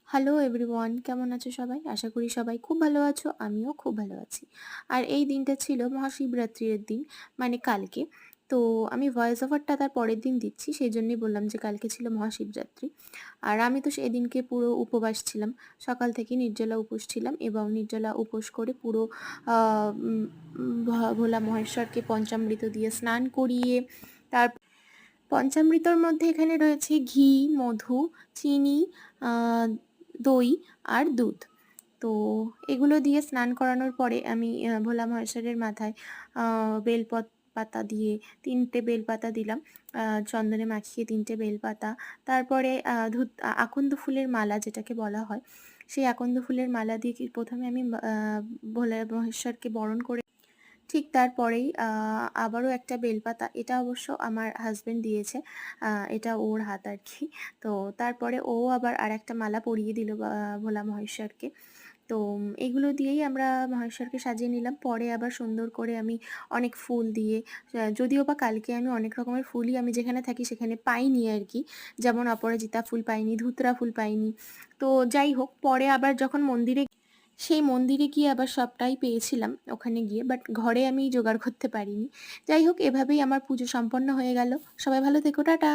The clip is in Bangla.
হ্যালো এভরিওয়ান, কেমন আছো সবাই? আশা করি সবাই খুব ভালো আছো, আমিও খুব ভালো আছি। আর এই দিনটা ছিল মহাশিবরাত্রির দিন, মানে কালকে। তো আমি ভয়েস ওভারটা তার পরের দিন দিচ্ছি, সেই জন্যই বললাম যে কালকে ছিল মহাশিবরাত্রি। আর আমি তো সেদিনকে পুরো উপবাস ছিলাম, সকাল থেকে নির্জলা উপোস ছিলাম এবং নির্জলা উপোস করে পুরো ভোলা মহেশ্বরকে পঞ্চামৃত দিয়ে স্নান করিয়ে তার পঞ্চামৃতর মধ্যে এখানে রয়েছে ঘি, মধু, চিনি, আহ, দই আর দুধ। তো এগুলো দিয়ে স্নান করানোর পরে আমি ভোলা মহেশ্বরের মাথায় পাতা দিয়ে 3টে বেলপাতা দিলাম, চন্দনে মাখিয়ে 3টে বেলপাতা। তারপরে আকন্দ ফুলের মালা যেটাকে বলা হয়, সেই আকন্দ ফুলের মালা দিয়ে প্রথমে আমি ভোলা মহেশ্বরকে বরণ করে, ঠিক তারপরেই আবারও একটা বেলপাতা, এটা অবশ্য আমার হাজবেন্ড দিয়েছে, এটা ওর হাত আর কি। তো তারপরে ও আবার আর একটা মালা পরিয়ে দিল ভোলা মহেশ্বরকে। তো এগুলো দিয়েই আমরা মহেশ্বরকে সাজিয়ে নিলাম। পরে আবার সুন্দর করে আমি অনেক ফুল দিয়ে, যদিও বা কালকে আমি অনেক রকমের ফুলই আমি যেখানে থাকি সেখানে পাইনি আর কি, যেমন অপরাজিতা ফুল পাইনি, ধুতরা ফুল পাইনি। তো যাই হোক, পরে আবার যখন সেই মন্দিরে গিয়ে আবার সবটাই পেয়েছিলাম ওখানে গিয়ে, বাট ঘরে আমি জোগাড় করতে পারিনি। যাই হোক, এভাবেই আমার পুজো সম্পন্ন হয়ে গেল। সবাই ভালো থেকো, টাটা।